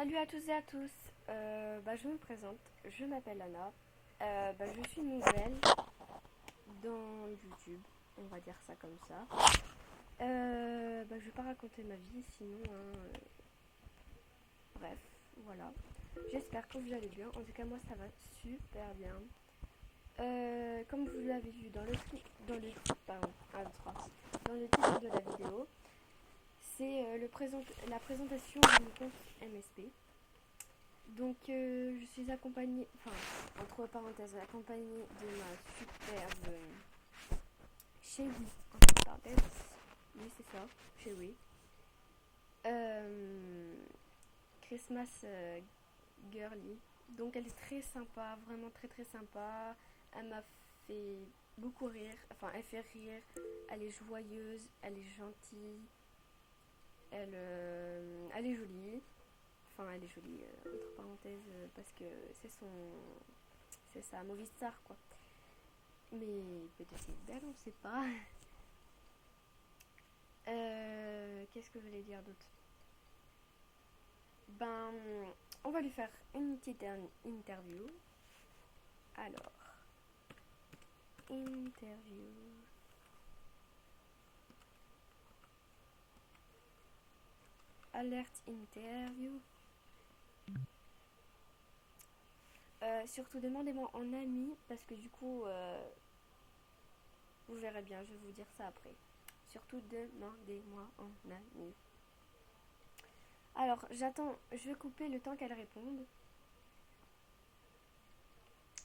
Salut à tous et à tous. Je me présente, je m'appelle Anna. Je suis nouvelle dans YouTube, on va dire ça comme ça. Je vais pas raconter ma vie, sinon, bref, voilà. J'espère que vous allez bien. En tout cas, moi, ça va super bien. Comme vous l'avez vu dans le titre de la vidéo, c'est la présentation de mon compte MSP. Donc je suis accompagnée, entre parenthèses, accompagnée de ma superbe chérie, entre parenthèses, oui c'est ça, chérie, Christmas Girly. Donc elle est très sympa, vraiment très très sympa. Elle m'a fait beaucoup rire, elle fait rire, elle est joyeuse, elle est gentille, elle est jolie. Elle est jolie, entre parenthèses, parce que c'est sa movie star, quoi. Mais peut-être qu'elle est belle, on sait pas. Qu'est-ce que je voulais dire d'autre? Ben, on va lui faire une petite interview. Alors, interview. Alerte interview. Surtout demandez-moi en ami parce que du coup vous verrez bien, je vais vous dire ça après. Surtout demandez-moi en ami. Alors j'attends, je vais couper le temps qu'elle réponde.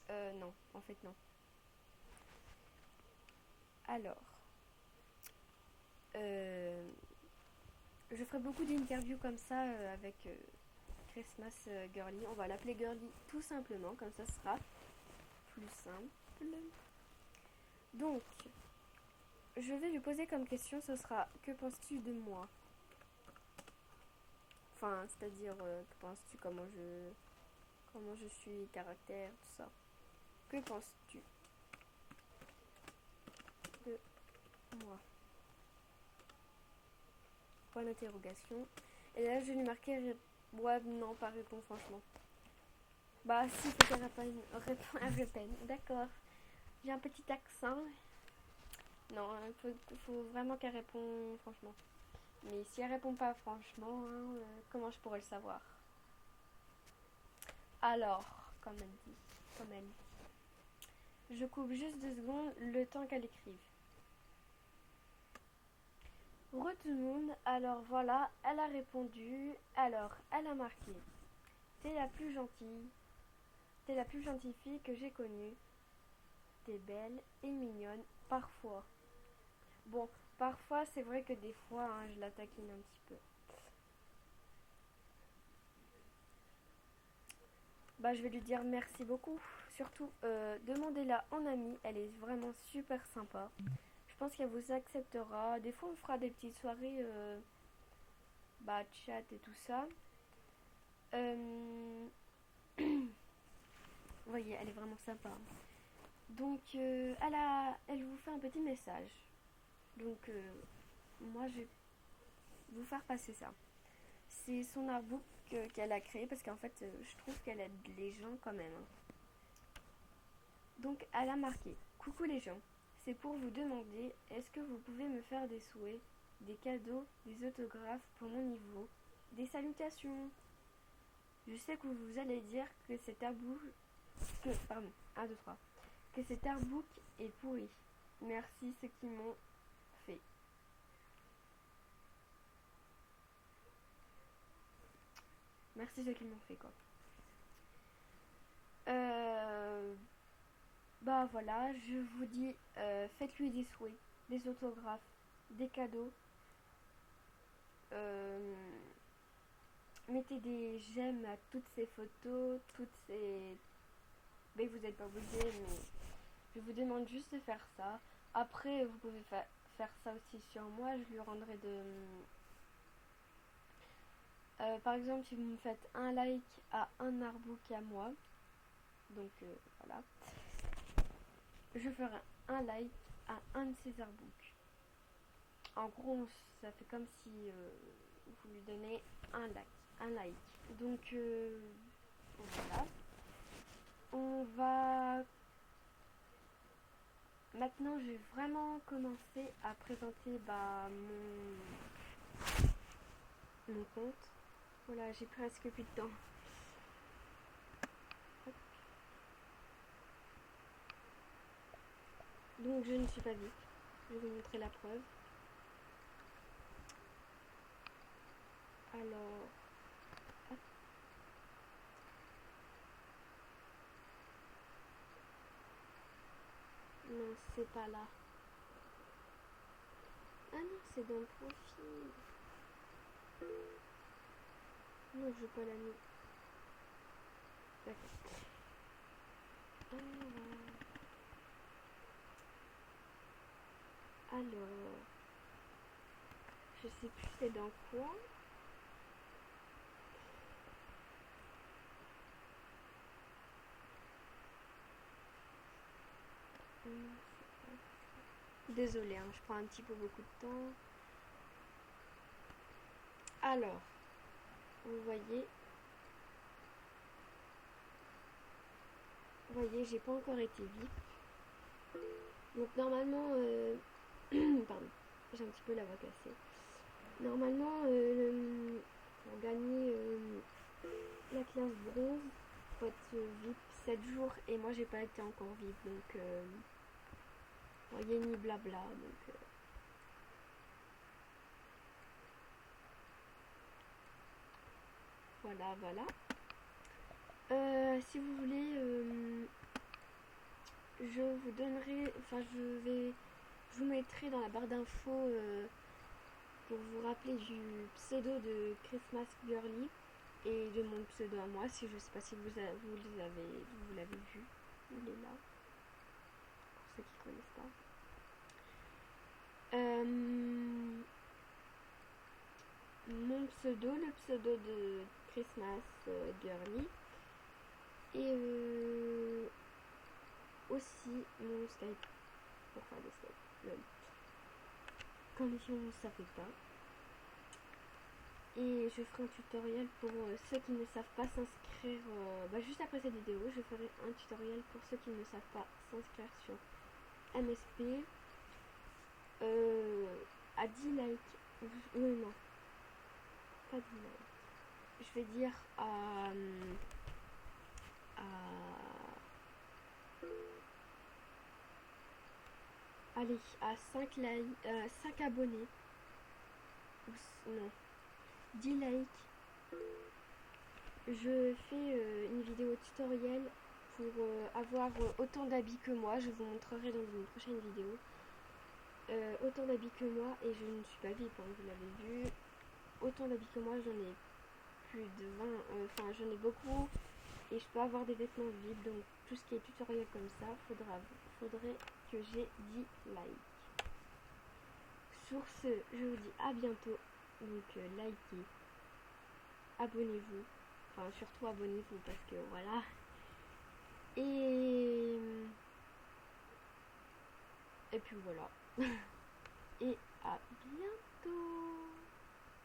Non, en fait non. Alors, je ferai beaucoup d'interviews comme ça avec Christmas Girly. On va l'appeler Girly tout simplement, comme ça sera plus simple. Donc, je vais lui poser comme question, ce sera que penses-tu de moi? C'est-à-dire, que penses-tu, comment je suis, caractère, tout ça. Que penses-tu de moi? Point d'interrogation. Et là, je vais lui marquer ouais, non, pas répond, franchement. Bah, si, faut qu'elle répète. D'accord. J'ai un petit accent. Non, faut vraiment qu'elle réponde, franchement. Mais si elle répond pas franchement, comment je pourrais le savoir? Alors, comme elle dit. Je coupe juste 2 secondes, le temps qu'elle écrive. Re tout le monde, alors voilà, elle a répondu, alors elle a marqué. T'es la plus gentille, t'es la plus gentille fille que j'ai connue. T'es belle et mignonne, parfois. Bon, parfois c'est vrai que des fois je la taquine un petit peu. Je vais lui dire merci beaucoup. Surtout, demandez-la en ami, elle est vraiment super sympa. Je pense qu'elle vous acceptera. Des fois, on fera des petites soirées chat et tout ça. Vous voyez, elle est vraiment sympa. Donc, elle vous fait un petit message. Donc, moi, je vais vous faire passer ça. C'est son artbook qu'elle a créé parce qu'en fait, je trouve qu'elle aide les gens quand même. Donc, elle a marqué coucou les gens, c'est pour vous demander est-ce que vous pouvez me faire des souhaits, des cadeaux, des autographes pour mon niveau, des salutations. Je sais que vous allez dire que cet artbook que cet artbook est pourri. Merci ceux qui m'ont fait. Merci ceux qui m'ont fait quoi. Voilà, je vous dis, faites-lui des souhaits, des autographes, des cadeaux. Mettez des j'aime à toutes ces photos, toutes ces... Mais vous n'êtes pas obligé, mais je vous demande juste de faire ça. Après, vous pouvez faire ça aussi sur moi, je lui rendrai de... par exemple, si vous me faites un like à un artbook à moi, donc voilà, je ferai un like à un de ces artbooks. En gros, ça fait comme si vous lui donnez un like. un like. Donc voilà. On va... Maintenant, je vais vraiment commencer à présenter mon compte. Voilà, j'ai presque plus de temps. Hop. Donc je ne suis pas vite. Je vais vous montrer la preuve. Alors... Hop. Non, c'est pas là. Ah non, c'est dans le profil. Non, je veux pas la mettre. D'accord. Alors, je sais plus c'est dans quoi. Désolée, hein, je prends un petit peu beaucoup de temps. Alors, vous voyez, j'ai pas encore été VIP. Donc normalement, pardon, j'ai un petit peu la voix cassée. Normalement, pour gagner la classe bronze, faut être VIP 7 jours et moi j'ai pas été encore VIP, donc voyez ni blabla, donc voilà. Si vous voulez, je vous donnerai, enfin je vous mettrai dans la barre d'infos pour vous rappeler du pseudo de Christmas Girly et de mon pseudo à moi, si je sais pas si vous l'avez vu, il est là, pour ceux qui connaissent pas. Mon pseudo, le pseudo de Christmas Girly, et aussi mon Skype pour faire des Skype. Condition ça fait pas. Et je ferai un tutoriel pour ceux qui ne savent pas s'inscrire. Juste après cette vidéo, je ferai un tutoriel pour ceux qui ne savent pas s'inscrire sur MSP. À 10 likes. Non, pas 10 likes. Je vais dire allez, à 5 likes, 5 abonnés. Non, 10 likes. Je fais une vidéo tutoriel pour avoir autant d'habits que moi. Je vous montrerai dans une prochaine vidéo. Autant d'habits que moi, et je ne suis pas VIP, hein, vous l'avez vu. Autant d'habits que moi, j'en ai plus de 20, enfin j'en ai beaucoup, et je peux avoir des vêtements VIP, donc tout ce qui est tutoriel comme ça, faudrait que j'ai 10 likes. Sur ce, je vous dis à bientôt, donc likez, abonnez-vous, enfin surtout abonnez-vous parce que voilà, et puis voilà. Et à bientôt.